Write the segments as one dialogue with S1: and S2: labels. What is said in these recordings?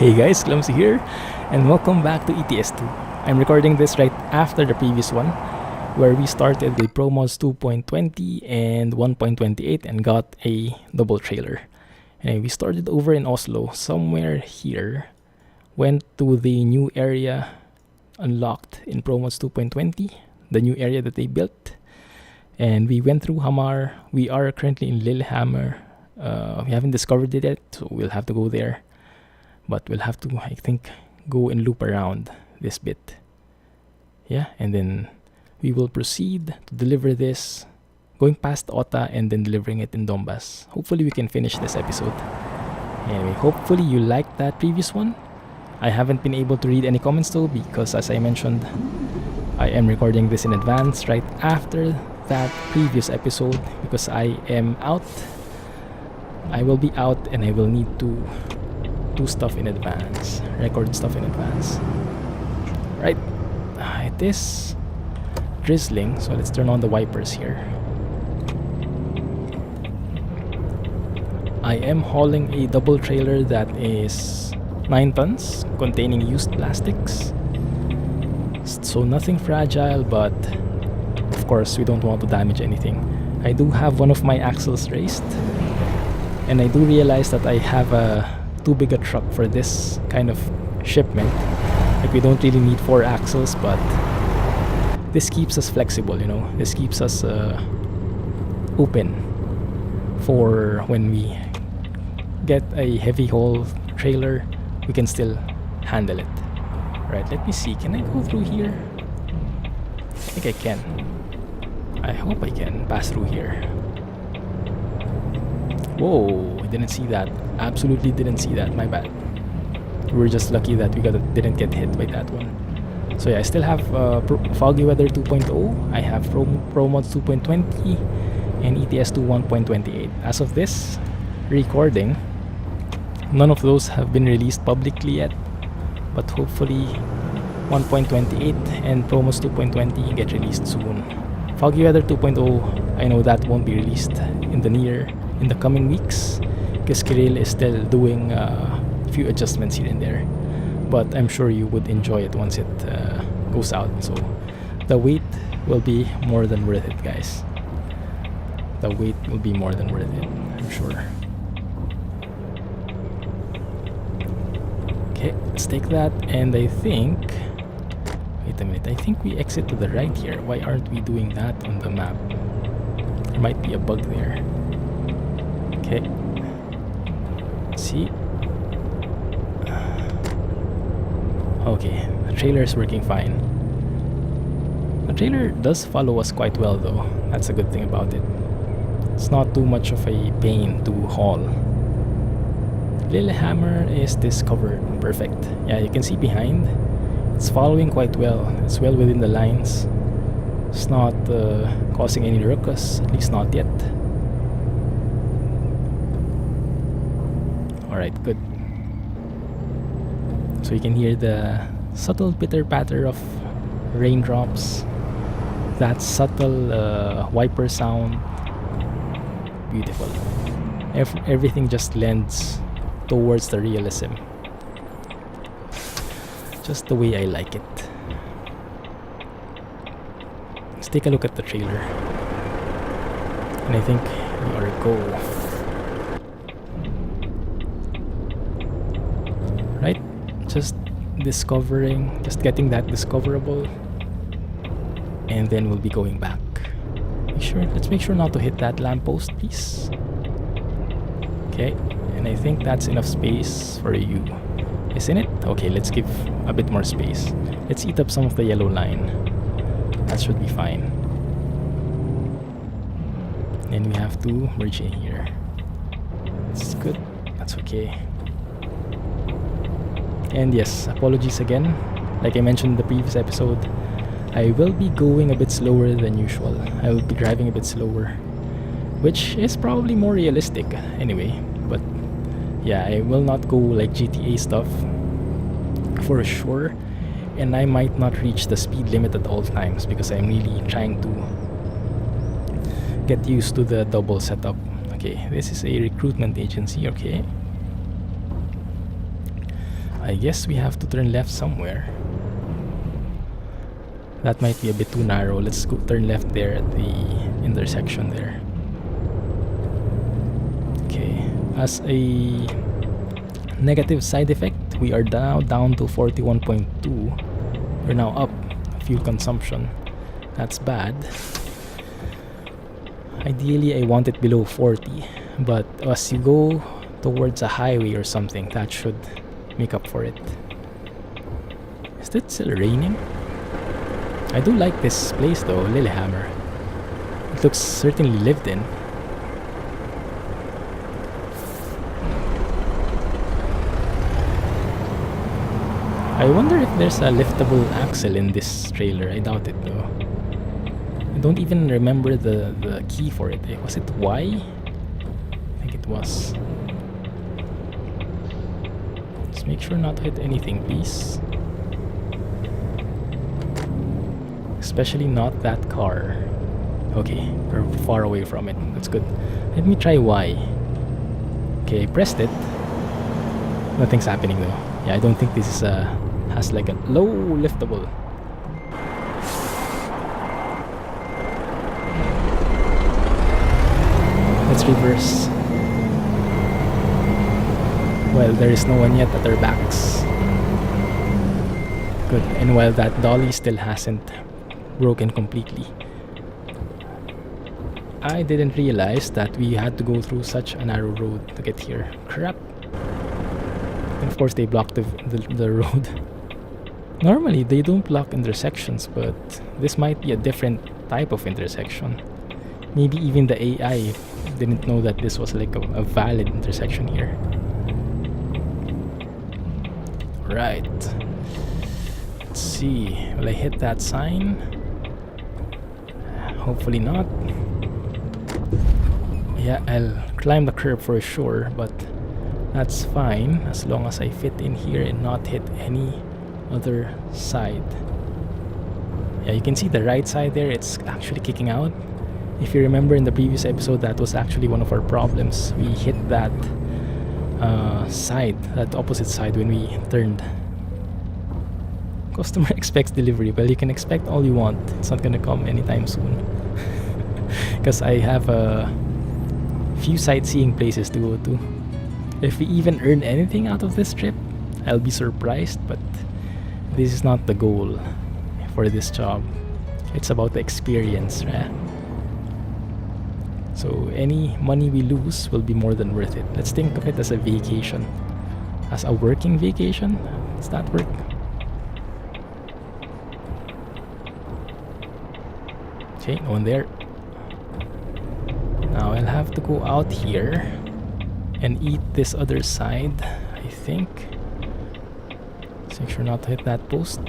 S1: Hey guys, Clumsy here, and welcome back to ETS2. I'm recording this right after the previous one, where we started with ProMods 2.20 and 1.28 and got a double trailer. And we started over in Oslo, somewhere here, went to the new area unlocked in ProMods 2.20, the new area that they built, and we went through Hamar. We are currently in Lillehammer. We haven't discovered it yet, so we'll have to go there. But we'll have to, I think, go and loop around this bit. Yeah, and then we will proceed to deliver this, going past Ota and then delivering it in Dombas. Hopefully we can finish this episode. Anyway, hopefully you liked that previous one. I haven't been able to read any comments though, because as I mentioned, I am recording this in advance right after that previous episode, because I am out. I will be out and I will need to do stuff in advance, record stuff in advance. Right, it is drizzling, so let's turn on the wipers here. I am hauling a double trailer that is 9 tons, containing used plastics. So nothing fragile, but of course we don't want to damage anything. I do have one of my axles raised, and I do realize that I have too big a truck for this kind of shipment. Like, we don't really need 4 axles, but this keeps us flexible, you know. This keeps us open for when we get a heavy haul trailer, we can still handle it. Right, let me see, can I go through here? I think I can. I hope I can pass through here. Whoa, I didn't see that. Absolutely didn't see that, my bad. We're just lucky that we didn't get hit by that one. So yeah, I still have Foggy Weather 2.0, I have ProMods 2.20 and ETS2 1.28. As of this recording, none of those have been released publicly yet, but hopefully 1.28 and ProMods 2.20 get released soon. Foggy Weather 2.0, I know that won't be released in the coming weeks, because Kirill is still doing a few adjustments here and there, but I'm sure you would enjoy it once it goes out. So the wait will be more than worth it, guys. The wait will be more than worth it, I'm sure. Okay, let's take that, and I think, wait a minute, I think we exit to the right here. Why aren't we doing that on the map? There might be a bug there. Okay, see. Okay, the trailer is working fine. The trailer does follow us quite well though. That's a good thing about it. It's not too much of a pain to haul. Lillehammer is discovered. Perfect. Yeah, you can see behind. It's following quite well. It's well within the lines. It's not causing any ruckus, at least not yet. Alright, good. So you can hear the subtle pitter-patter of raindrops, that subtle wiper sound. Beautiful. Everything just lends towards the realism, just the way I like it. Let's take a look at the trailer, and I think we are go. Right, just getting that discoverable, and then we'll be going back. Let's make sure not to hit that lamppost, please. Okay, and I think that's enough space for you, isn't it? Okay, let's give a bit more space. Let's eat up some of the yellow line. That should be fine. And we have to merge in here. That's good. That's okay. And yes, apologies again. Like I mentioned in the previous episode, I will be going a bit slower than usual. I will be driving a bit slower, which is probably more realistic anyway. But yeah, I will not go like GTA stuff for sure, and I might not reach the speed limit at all times, because I'm really trying to get used to the double setup. Okay, this is a recruitment agency. Okay, I guess we have to turn left somewhere. That might be a bit too narrow. Let's go turn left there at the intersection there. Okay, as a negative side effect, we are now down to 41.2. We're now up fuel consumption. That's bad. Ideally, I want it below 40, but as you go towards a highway or something, that should make up for it. Is it still raining? I do like this place though, Lillehammer. It looks certainly lived in. I wonder if there's a liftable axle in this trailer. I doubt it though. I don't even remember the key for it. Was it Y? I think it was. Just make sure not to hit anything, please. Especially not that car. Okay, we're far away from it. That's good. Let me try Y. Okay, I pressed it. Nothing's happening though. Yeah, I don't think this is has like a low liftable. Let's reverse. Well, there is no one yet at our backs. Good. And while that dolly still hasn't broken completely, I didn't realize that we had to go through such a narrow road to get here. Crap. And of course they blocked the road. Normally they don't block intersections, but this might be a different type of intersection. Maybe even the AI didn't know that this was like a valid intersection here. Right. Let's see. Will I hit that sign? Hopefully not. Yeah, I'll climb the curb for sure, but that's fine as long as I fit in here and not hit any other side. Yeah, you can see the right side there, it's actually kicking out. If you remember in the previous episode, that was actually one of our problems. We hit that side, that opposite side when we turned. Customer expects delivery. Well, you can expect all you want. It's not gonna come anytime soon. Because I have a few sightseeing places to go to. If we even earn anything out of this trip, I'll be surprised, but this is not the goal for this job. It's about the experience, right? So any money we lose will be more than worth it. Let's think of it as a vacation. As a working vacation? Does that work? Okay, no one there. Now I'll have to go out here and eat this other side, I think. Let's make sure not to hit that post.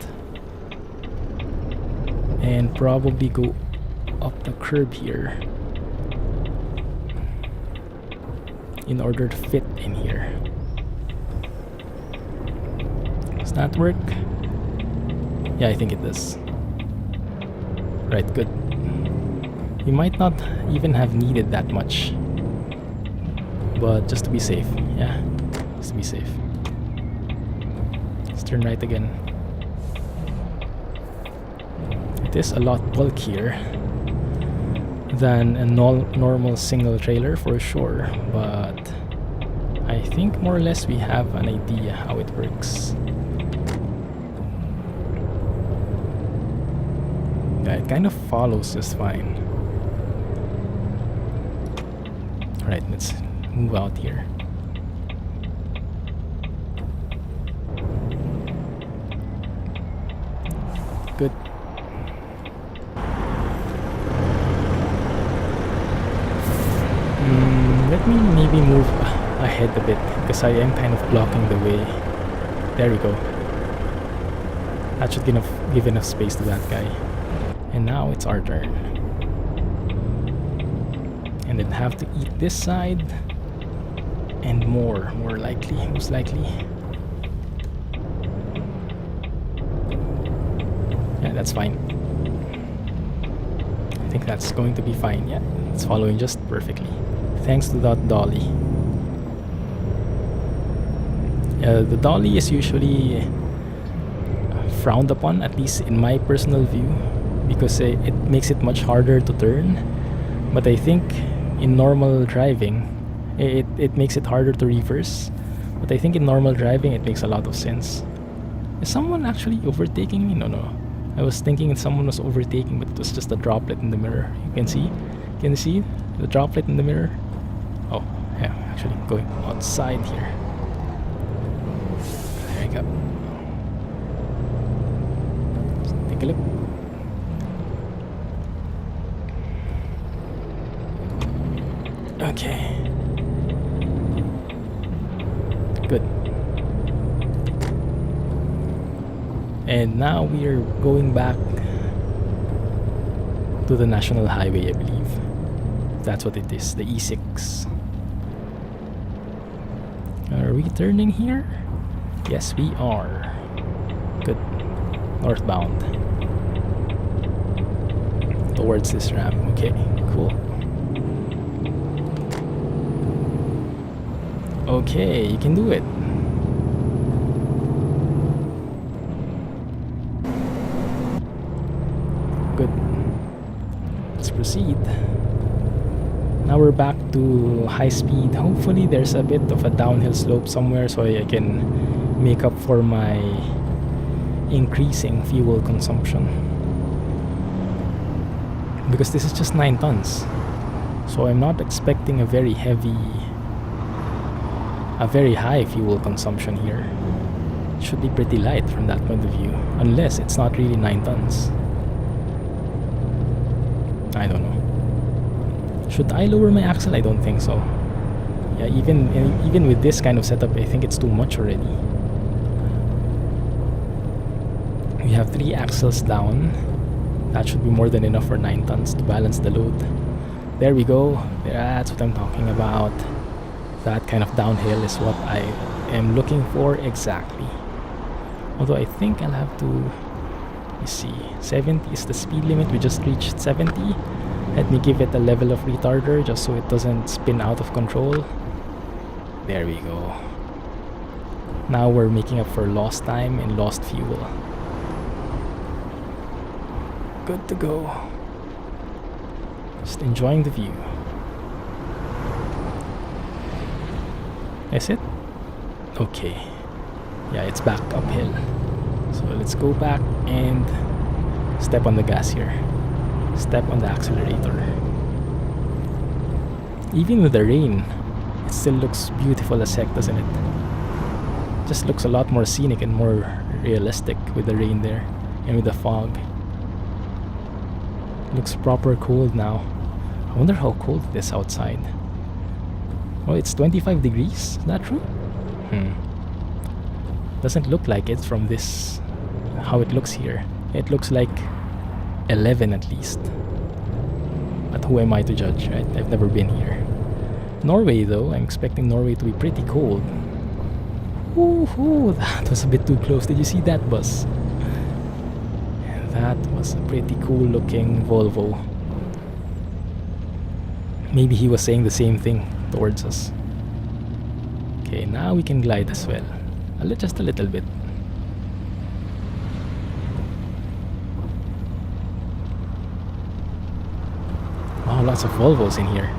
S1: And probably go up the curb here in order to fit in here. Does that work? Yeah, I think it does. Right, good. You might not even have needed that much, but just to be safe, yeah, just to be safe. Let's turn right again. It is a lot bulkier than a normal single trailer for sure, but I think more or less we have an idea how it works. Yeah, it kind of follows just fine. Alright, let's move out here. Good. Let me maybe move ahead a bit because I am kind of blocking the way. There we go. That should give enough space to that guy. And now it's our turn. And then have to eat this side and more likely, most likely. Yeah, that's fine. I think that's going to be fine. Yeah, it's following just perfectly, thanks to that dolly. The dolly is usually frowned upon, at least in my personal view, because it makes it much harder to turn. But I think in normal driving, it makes it harder to reverse. But I think in normal driving, it makes a lot of sense. Is someone actually overtaking me? No. I was thinking someone was overtaking, but it was just a droplet in the mirror. You can see? Can you see the droplet in the mirror? Oh, yeah, actually going outside here. There you go. Just take a look. Okay. Good. And now we are going back to the National Highway, I believe. That's what it is, the E6. Are we turning here? Yes, we are. Good. Northbound. Towards this ramp. Okay, cool. Okay, you can do it. Good. Let's proceed. Now we're back to high speed. Hopefully there's a bit of a downhill slope somewhere so I can make up for my increasing fuel consumption. Because this is just 9 tons. So I'm not expecting a very high fuel consumption here. It should be pretty light from that point of view. Unless it's not really 9 tons. I don't know. Should I lower my axle? I don't think so. Yeah, even with this kind of setup, I think it's too much already. We have 3 axles down. That should be more than enough for 9 tons to balance the load. There we go. That's what I'm talking about. That kind of downhill is what I am looking for exactly. Although I think I'll have to... Let me see. 70 is the speed limit. We just reached 70. Let me give it a level of retarder just so it doesn't spin out of control. There we go. Now we're making up for lost time and lost fuel. Good to go. Just enjoying the view. Is it? Okay. Yeah, it's back uphill. So let's go back and step on the gas here. Step on the accelerator. Even with the rain, it still looks beautiful as heck, doesn't it? Just looks a lot more scenic and more realistic with the rain there and with the fog. Looks proper cold now. I wonder how cold it is outside. Oh, it's 25 degrees? Is that true? Doesn't look like it from this, how it looks here. It looks like 11 at least. But who am I to judge, right? I've never been here. Norway though, I'm expecting Norway to be pretty cold. Ooh, that was a bit too close. Did you see that bus? That was a pretty cool looking Volvo. Maybe he was saying the same thing towards us. Okay, now we can glide as well. Just a little bit. Wow, lots of Volvos in here.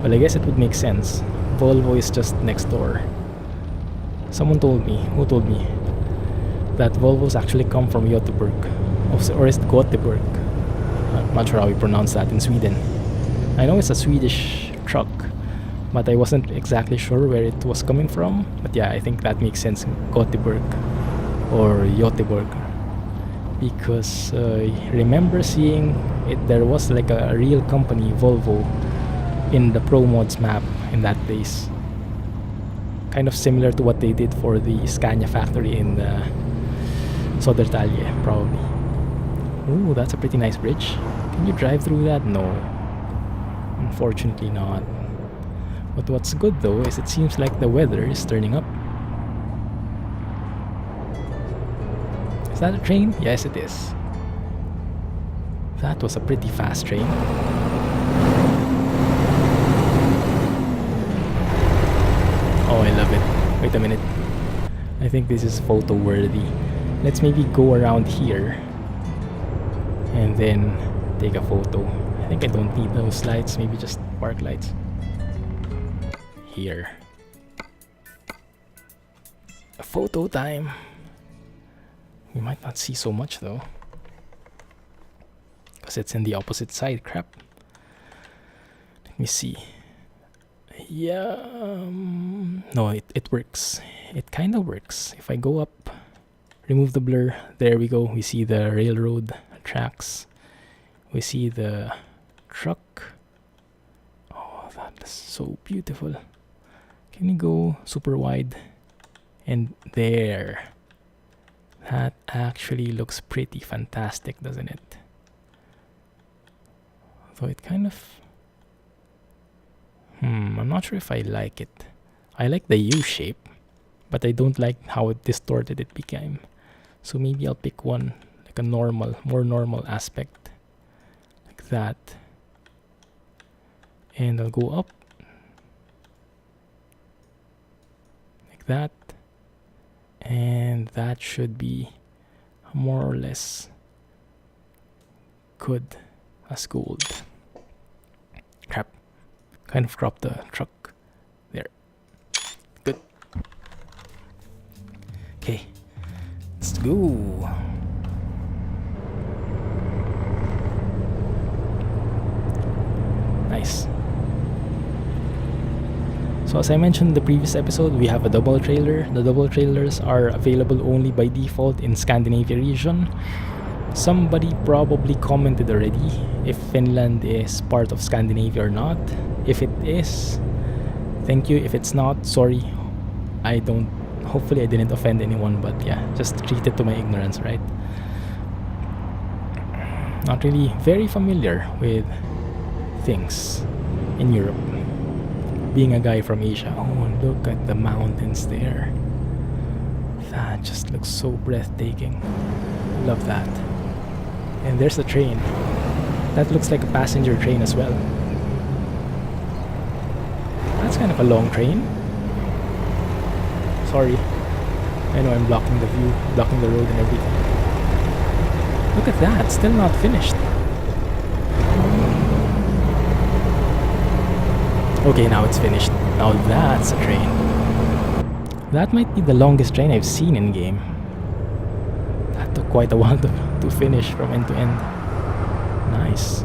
S1: Well, I guess it would make sense. Volvo is just next door. Someone told me, who told me? That Volvos actually come from Göteborg. Or is it Göteborg? I'm not sure how we pronounce that in Sweden. I know it's a Swedish truck, but I wasn't exactly sure where it was coming from. But yeah, I think that makes sense. Göteborg or Göteborg, because I remember seeing it. There was like a real company, Volvo, in the ProMods map in that place. Kind of similar to what they did for the Scania factory in the Södertälje, probably. Ooh, that's a pretty nice bridge. Can you drive through that? No. Unfortunately not. But what's good though is it seems like the weather is turning up. Is that a train? Yes, it is. That was a pretty fast train. Oh, I love it. Wait a minute. I think this is photo worthy. Let's maybe go around here and then take a photo. I think I don't need those lights, maybe just park lights. Here. A photo time. We might not see so much though, because it's in the opposite side. Crap. Let me see. Yeah, no, it works. It kind of works. If I go up, remove the blur, there we go. We see the railroad tracks. We see the truck. Oh, that is so beautiful. Can we go super wide? And there. That actually looks pretty fantastic, doesn't it? Though it kind of... I'm not sure if I like it. I like the U shape, but I don't like how distorted it became. So maybe I'll pick one, like a normal, more normal aspect. Like that. And I'll go up. Like that. And that should be more or less good as gold. Crap. Kind of cropped the truck there. Good. Okay. Let's go. Nice. So as I mentioned in the previous episode, we have a double trailer. The double trailers are available only by default in Scandinavia region. Somebody probably commented already if Finland is part of Scandinavia or not. If it is, thank you. If it's not, sorry. Hopefully I didn't offend anyone, but yeah, just treat it to my ignorance, right? Not really very familiar with things in Europe. Being a guy from Asia. Oh, look at the mountains there. That just looks so breathtaking. Love that. And there's the train. That looks like a passenger train as well. That's kind of a long train. Sorry. I know I'm blocking the view, blocking the road and everything. Look at that, still not finished. Okay, now it's finished. Now that's a train. That might be the longest train I've seen in game. That took quite a while to finish from end to end. Nice.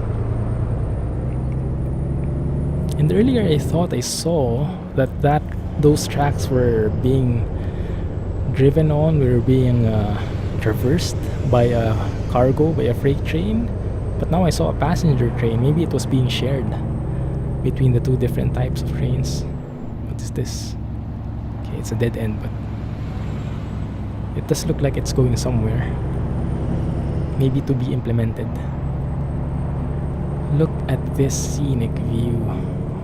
S1: And earlier I thought I saw that those tracks were being driven on, were being traversed by a cargo, by a freight train. But now I saw a passenger train. Maybe it was being shared between the two different types of trains. What is this? Okay, it's a dead end, but it does look like it's going somewhere. Maybe to be implemented. Look at this scenic view.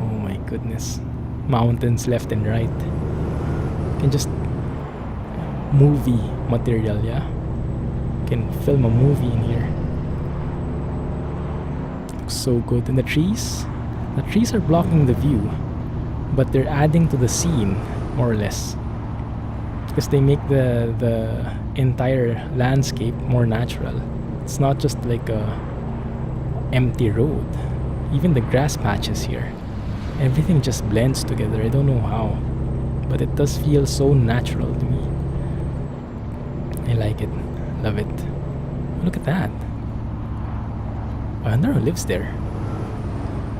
S1: Oh my goodness. Mountains left and right. You can just movie material, yeah? You can film a movie in here. Looks so good. And the trees are blocking the view, but they're adding to the scene, more or less, because they make the entire landscape more natural. It's not just like a empty road. Even the grass patches here, everything just blends together. I don't know how, but it does feel so natural to me. I like it, love it. Look at that. I wonder who lives there.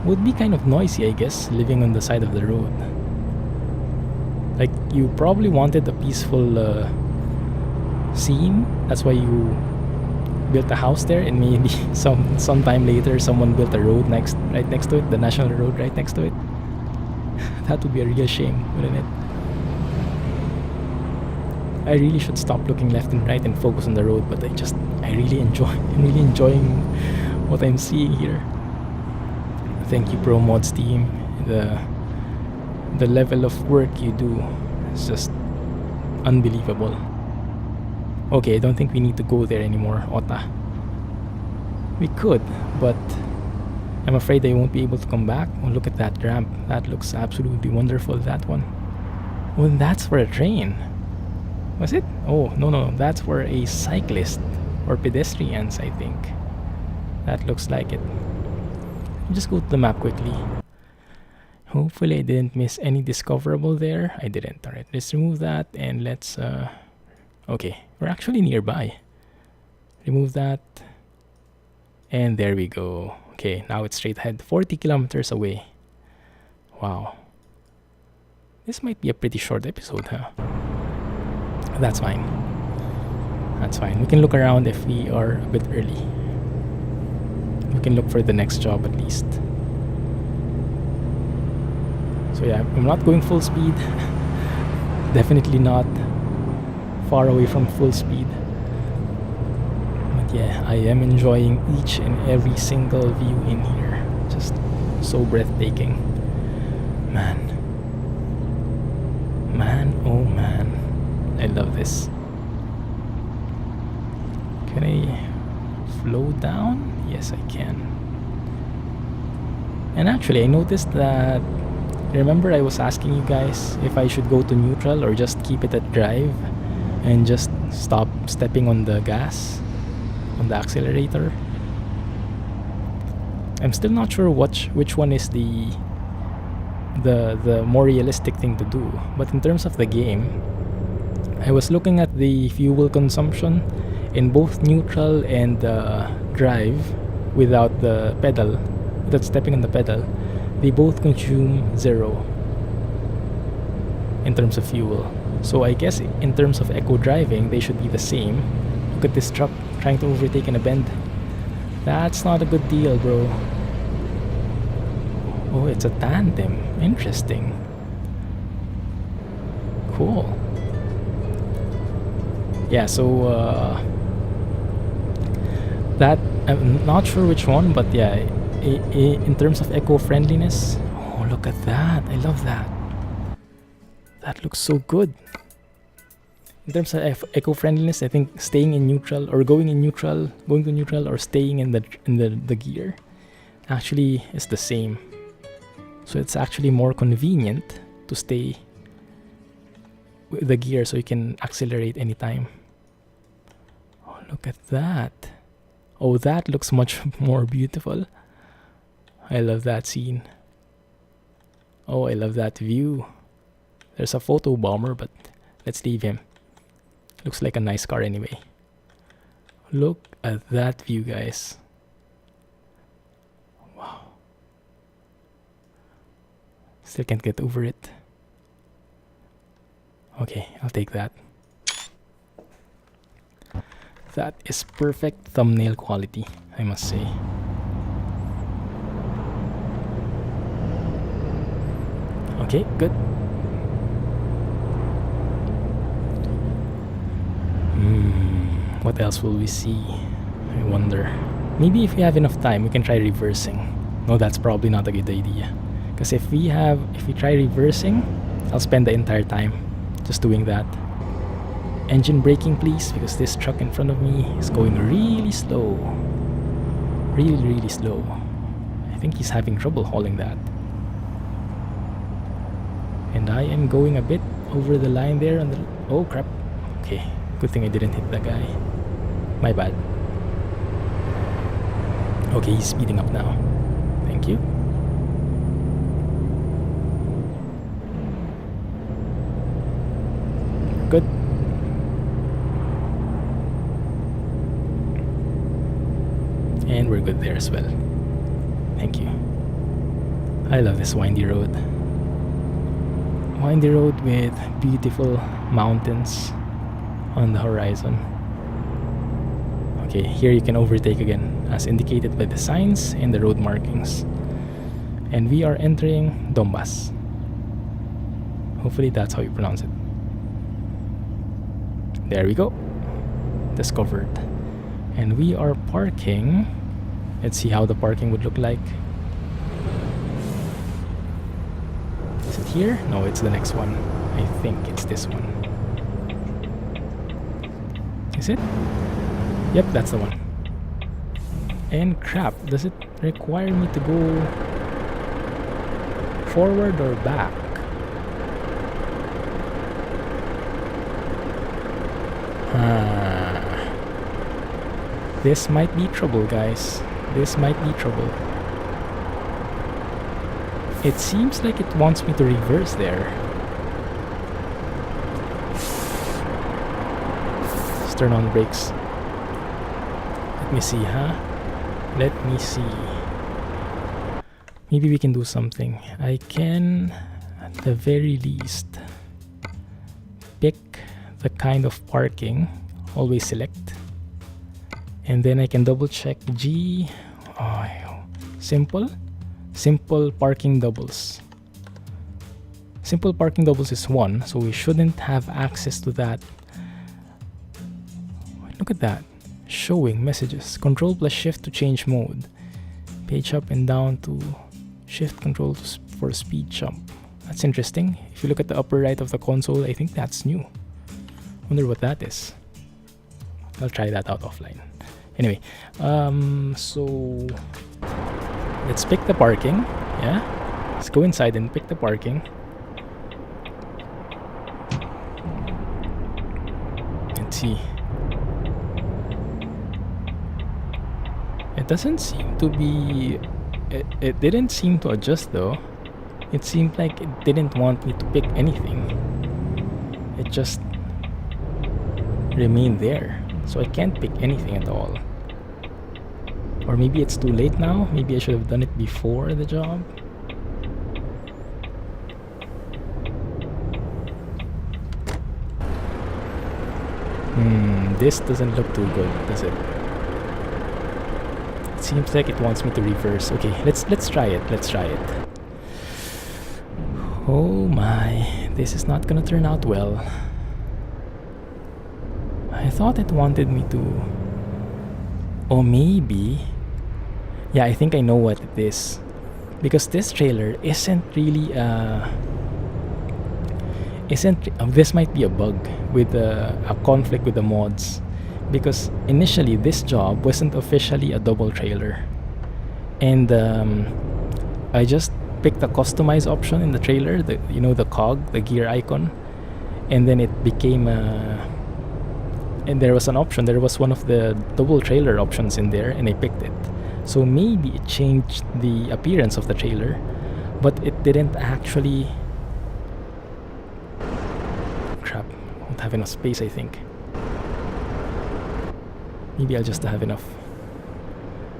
S1: Would be kind of noisy, I guess, living on the side of the road. Like, you probably wanted a peaceful scene. That's why you built a house there, and maybe sometime later someone built a road right next to it, the national road right next to it. That would be a real shame, wouldn't it? I really should stop looking left and right and focus on the road, but I'm really enjoying what I'm seeing here. Thank you, ProMods team. The level of work you do is just unbelievable. Okay, I don't think we need to go there anymore, Ota. We could, but I'm afraid I won't be able to come back. Oh, look at that ramp. That looks absolutely wonderful, that one. Oh, and that's for a train. Was it? Oh, no, no, that's for a cyclist or pedestrians, I think. That looks like it. Just go to the map quickly. Hopefully I didn't miss any discoverable there. I didn't. Alright, let's remove that and let's okay, we're actually nearby. Remove that. And there we go. Okay, now it's straight ahead, 40 kilometers away. Wow. This might be a pretty short episode, huh? That's fine. That's fine. We can look around if we are a bit early. We can look for the next job at least. So yeah, I'm not going full speed. Definitely not far away from full speed. But yeah, I am enjoying each and every single view in here. Just so breathtaking. Man. Man, oh man. I love this. Can I flow down? Yes, I can. And actually, I noticed that... Remember I was asking you guys if I should go to neutral or just keep it at drive and just stop stepping on the gas, on the accelerator. I'm still not sure which one is the more realistic thing to do. But in terms of the game, I was looking at the fuel consumption in both neutral and drive without the pedal, without stepping on the pedal. They both consume 0 in terms of fuel. So I guess in terms of eco driving, they should be the same. Look at this truck trying to overtake in a bend. That's not a good deal, bro. Oh, it's a tandem. Interesting. Cool. Yeah, so that, I'm not sure which one, but yeah, in terms of eco-friendliness, oh, look at that. I love that. That looks so good. In terms of eco-friendliness, I think staying in neutral or going to neutral or staying in the gear actually is the same. So it's actually more convenient to stay with the gear so you can accelerate anytime. Oh, look at that. Oh, that looks much more beautiful. I love that scene. Oh, I love that view. There's a photo bomber, but let's leave him. Looks like a nice car anyway. Look at that view, guys. Wow. Still can't get over it. Okay, I'll take that. That is perfect thumbnail quality, I must say. Okay, good. What else will we see? I wonder. Maybe if we have enough time, we can try reversing. No, that's probably not a good idea. Because if we try reversing, I'll spend the entire time just doing that. Engine braking, please, because this truck in front of me is going really slow. Really, really slow. I think he's having trouble hauling that. And I am going a bit over the line there on the... Oh, crap. Okay, good thing I didn't hit that guy. My bad. Okay, he's speeding up now. Thank you. Good. And we're good there as well. Thank you. I love this windy road. Windy road with beautiful mountains on the horizon. Okay, here you can overtake again, as indicated by the signs and the road markings. And we are entering Dombas. Hopefully that's how you pronounce it. There we go. Discovered. And we are parking. Let's see how the parking would look like. Is it here? No, it's the next one. I think it's this one. Is it? Yep, that's the one. And crap, does it require me to go forward or back? This might be trouble, guys. This might be trouble. It seems like it wants me to reverse there. Let's turn on the brakes. Let me see, huh? Let me see. Maybe we can do something. I can, at the very least, pick the kind of parking. Always select. And then I can double check G. Oh, simple parking doubles. Simple parking doubles is 1, so we shouldn't have access to that. Look at that. Showing messages. Control plus shift to change mode. Page up and down to shift control for speed jump. That's interesting. If you look at the upper right of the console, I think that's new. Wonder what that is. I'll try that out offline. Anyway, so let's pick the parking. Yeah, let's go inside and pick the parking. Let's see. It doesn't seem to be. It didn't seem to adjust though. It seemed like it didn't want me to pick anything. It just remained there. So I can't pick anything at all. Or maybe it's too late now. Maybe I should have done it before the job. This doesn't look too good, does it? It seems like it wants me to reverse. Okay, let's try it. Let's try it. Oh my, this is not gonna turn out well. I thought it wanted me to... Oh, maybe... Yeah, I think I know what it is. Because this trailer isn't really this might be a bug with a conflict with the mods. Because initially this job wasn't officially a double trailer. And I just picked the customize option in the trailer, the cog, the gear icon. And then it became and there was an option, there was one of the double trailer options in there, and I picked it. So maybe it changed the appearance of the trailer, but it didn't actually... Crap, I won't have enough space, I think. Maybe I'll just have enough.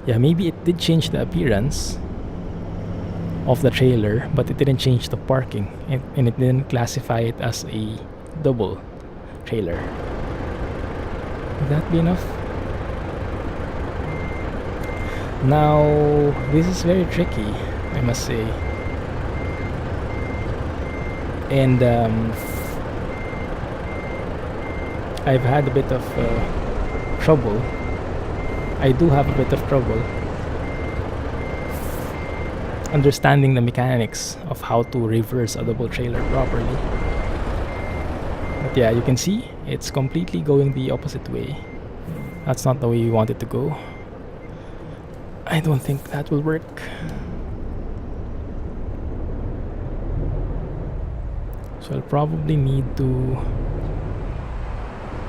S1: Yeah, maybe it did change the appearance of the trailer, but it didn't change the parking, and it didn't classify it as a double trailer. Would that be enough? Now, this is very tricky, I must say. And I've had a bit of trouble. I do have a bit of trouble understanding the mechanics of how to reverse a double trailer properly. But yeah, you can see it's completely going the opposite way. That's not the way we want it to go. I don't think that will work. So I'll probably need to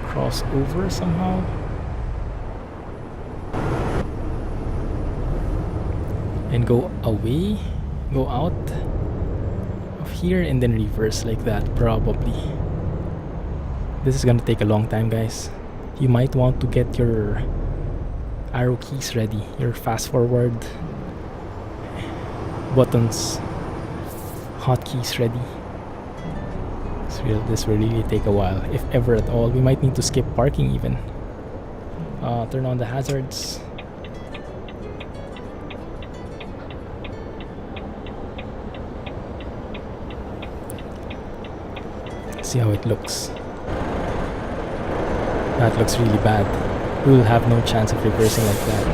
S1: cross over somehow. And go away, go out of here and then reverse like that, probably. This is gonna take a long time, guys. You might want to get your arrow keys ready, your fast forward buttons, hotkeys ready. This will really take a while, if ever at all. We might need to skip parking even. Turn on the hazards. See how it looks. That looks really bad. We will have no chance of reversing like that.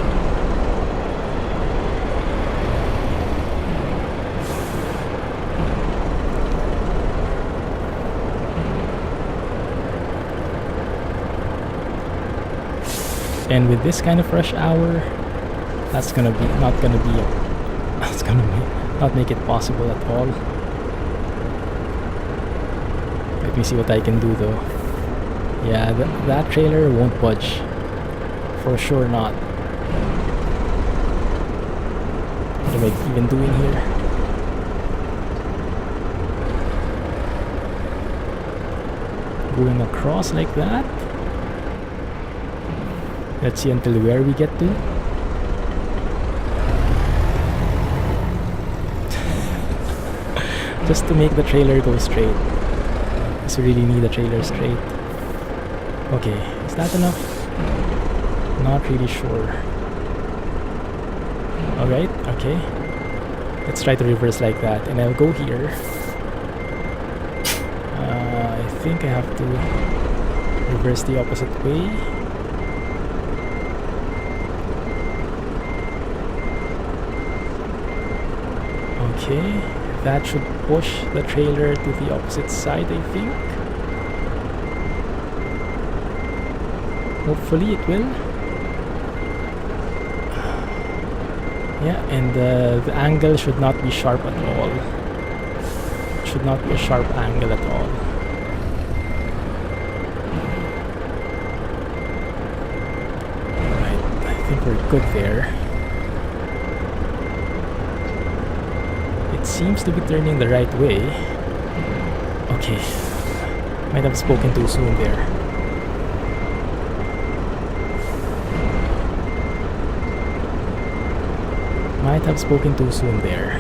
S1: And with this kind of rush hour, that's gonna not make it possible at all. Let me see what I can do though. Yeah, that trailer won't budge. For sure not. What am I even doing here? Going across like that? Let's see until where we get to. Just to make the trailer go straight. Because we really need the trailer straight. Okay, is that enough? Not really sure. Alright, okay. Let's try to reverse like that. And I'll go here. I think I have to reverse the opposite way. Okay, that should push the trailer to the opposite side, I think. Hopefully it will. Yeah, and the angle should not be sharp at all. It should not be a sharp angle at all. Alright, I think we're good there. It seems to be turning the right way. Okay, might have spoken too soon there. Might have spoken too soon there.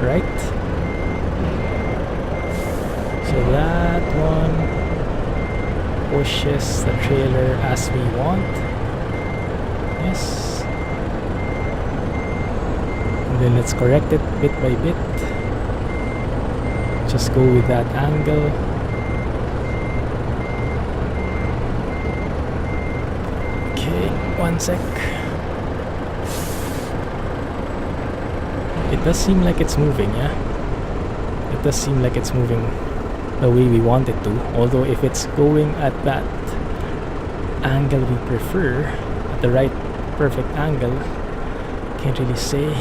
S1: Right. So that one pushes the trailer as we want. Yes. And then let's correct it bit by bit. Just go with that angle. One sec. It does seem like it's moving, yeah? It does seem like it's moving the way we want it to. Although if it's going at that angle we prefer, at the right perfect angle, can't really say.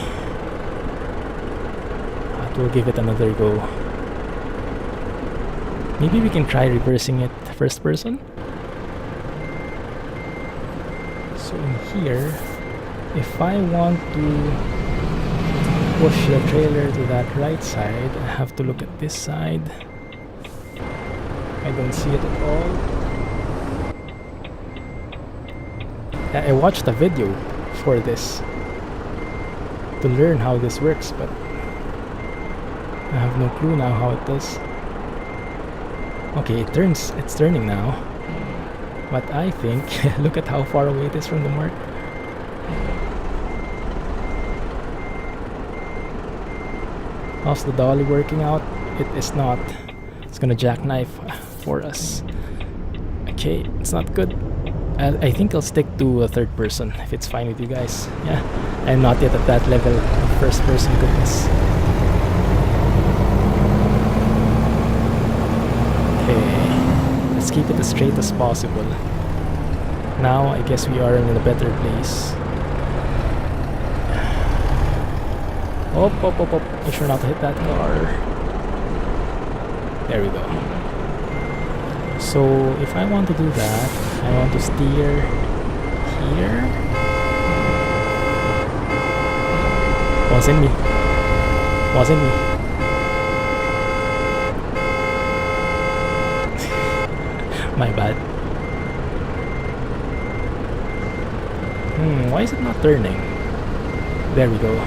S1: But we'll give it another go. Maybe we can try reversing it first person. So in here, if I want to push the trailer to that right side, I have to look at this side. I don't see it at all. I watched a video for this to learn how this works, but I have no clue now how it does. Okay, it's turning now. But I think, look at how far away it is from the mark. How's the dolly working out? It is not. It's gonna jackknife for us. Okay, it's not good. I think I'll stick to a third person if it's fine with you guys. Yeah, I'm not yet at that level of first person goodness. Okay. Let's keep it as straight as possible. Now I guess we are in a better place. Op, op, op, op. Make sure not to hit that car. There we go. So if I want to do that, I want to steer here. Wasn't me. Wasn't me. My bad. Why is it not turning? There we go.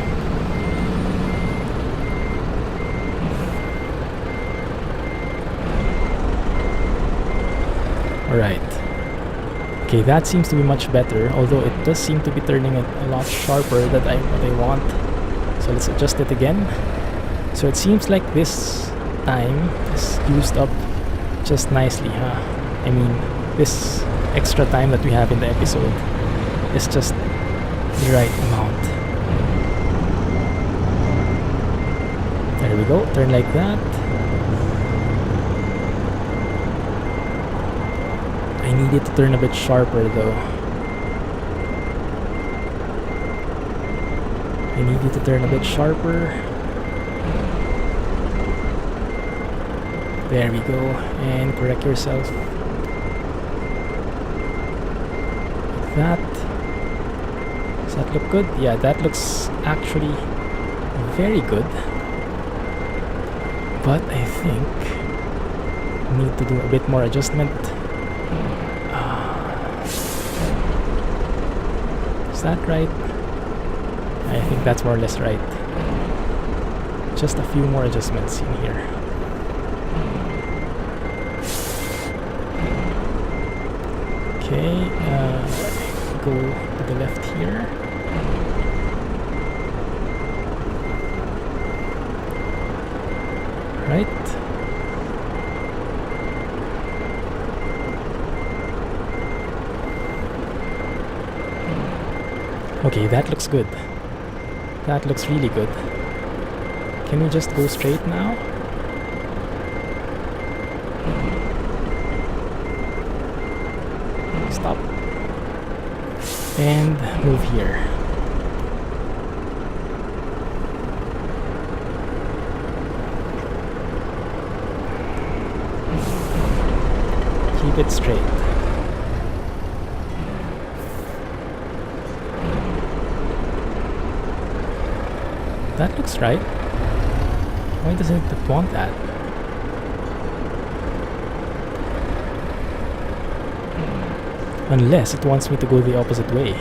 S1: Alright. Okay, that seems to be much better, although it does seem to be turning it a lot sharper than what I want. So let's adjust it again. So it seems like this time is used up just nicely, huh? I mean, this extra time that we have in the episode is just the right amount. There we go, turn like that. I need it to turn a bit sharper though. I need you to turn a bit sharper. There we go, and correct yourself. Like that. Does that look good? Yeah, that looks actually very good. But I think I need to do a bit more adjustment. Is that right? I think that's more or less right. Just a few more adjustments in here. Okay, go to the left here. Right. Okay, that looks good. That looks really good. Can we just go straight now? Stop. And move here. Keep it straight. That looks right. Why doesn't it want that? Unless it wants me to go the opposite way.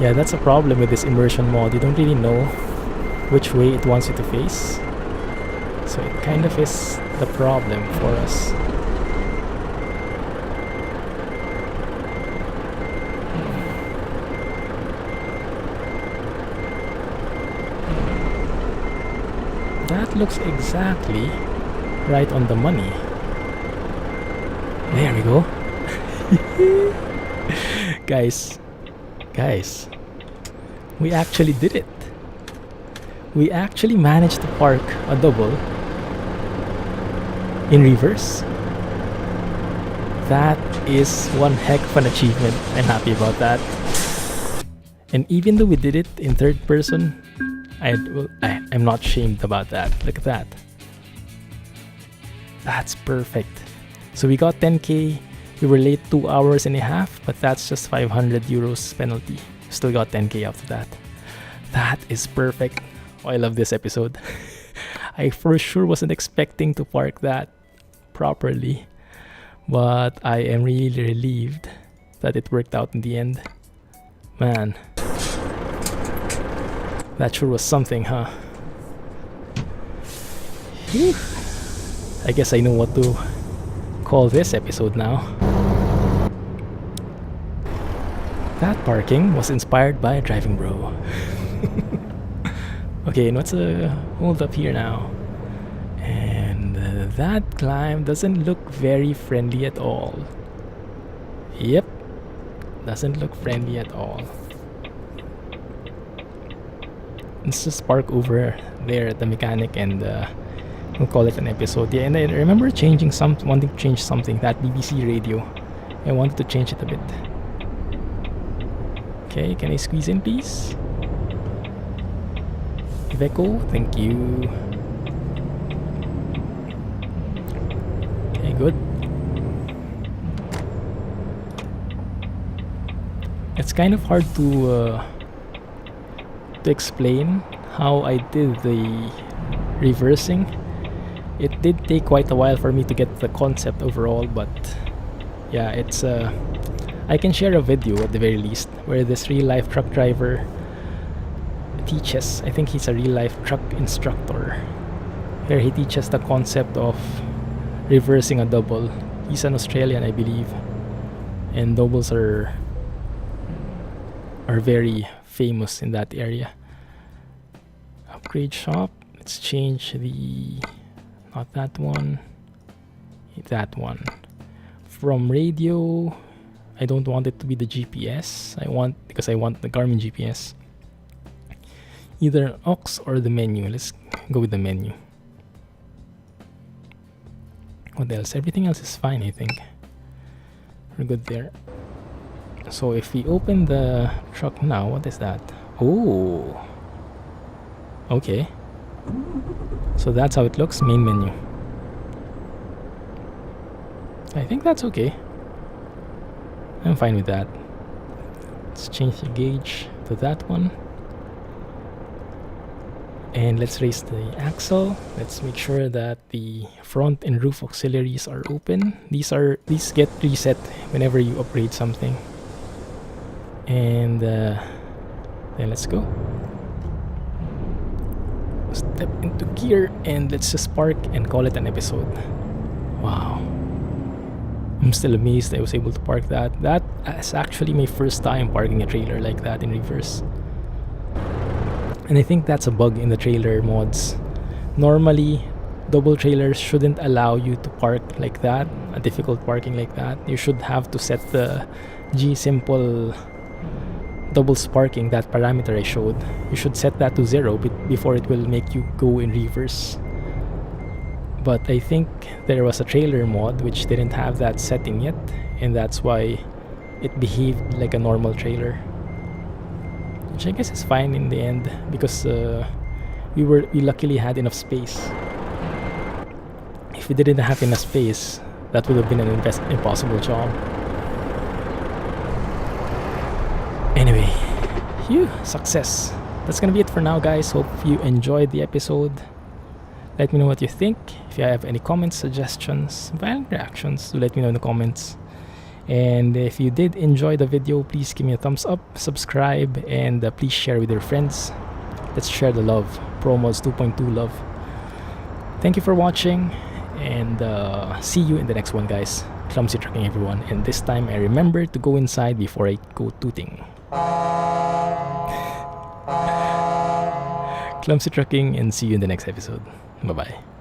S1: Yeah, that's a problem with this immersion mod. You don't really know which way it wants you to face. So it kind of is the problem for us. That looks exactly right on the money. There we go. Guys, we actually did it. We actually managed to park a double in reverse. That is one heck of an achievement. I'm happy about that. And even though we did it in third person, I'm not shamed about that. Look at that. That's perfect. So we got 10k. We were late 2 hours and a half, but that's just 500 euros penalty. Still got 10k after that. That is perfect. Oh, I love this episode. I for sure wasn't expecting to park that properly, but I am really relieved that it worked out in the end. Man, that sure was something, huh? Whew. I guess I know what to call this episode now. That parking was inspired by a driving bro. Okay, and what's a hold up here now? And that climb doesn't look very friendly at all. Yep, doesn't look friendly at all. Let's just park over there at the mechanic and we'll call it an episode. Yeah, and I remember wanting to change something, that BBC radio. I wanted to change it a bit. Okay, can I squeeze in, please? Iveco, thank you. Okay, good. It's kind of hard to explain how I did the reversing. It did take quite a while for me to get the concept overall, but yeah, it's I can share a video at the very least where this real-life truck driver teaches. I think he's a real-life truck instructor, where he teaches the concept of reversing a double. He's an Australian, I believe, and doubles are very famous in that area. Upgrade shop. Let's change the not that one, from radio. I don't want it to be the GPS. Because I want the Garmin GPS. Either an aux or the menu. Let's go with the menu. What else? Everything else is fine, I think. We're good there. So if we open the truck now, what is that? Oh, okay. So that's how it looks, main menu. I think that's okay. I'm fine with that. Let's change the gauge to that one. And let's raise the axle. Let's make sure that the front and roof auxiliaries are open. These get reset whenever you upgrade something. And then let's go. Step into gear and let's just park and call it an episode. Wow. I'm still amazed I was able to park that. That is actually my first time parking a trailer like that in reverse. And I think that's a bug in the trailer mods. Normally, double trailers shouldn't allow you to park like that, a difficult parking like that. You should have to set the G-Simple double sparking, that parameter I showed. You should set that to 0 before it will make you go in reverse. But I think there was a trailer mod which didn't have that setting yet, and that's why it behaved like a normal trailer. Which I guess is fine in the end, because we luckily had enough space. If we didn't have enough space, that would have been an impossible job. Anyway, phew, success. That's gonna be it for now, guys. Hope you enjoyed the episode. Let me know what you think. If you have any comments, suggestions, violent reactions, do let me know in the comments. And if you did enjoy the video, please give me a thumbs up, subscribe, and please share with your friends. Let's share the love. ProMods 2.2 love. Thank you for watching, and see you in the next one, guys. Clumsy trucking, everyone. And this time I remember to go inside before I go tooting. Clumsy trucking, and see you in the next episode. Bye-bye.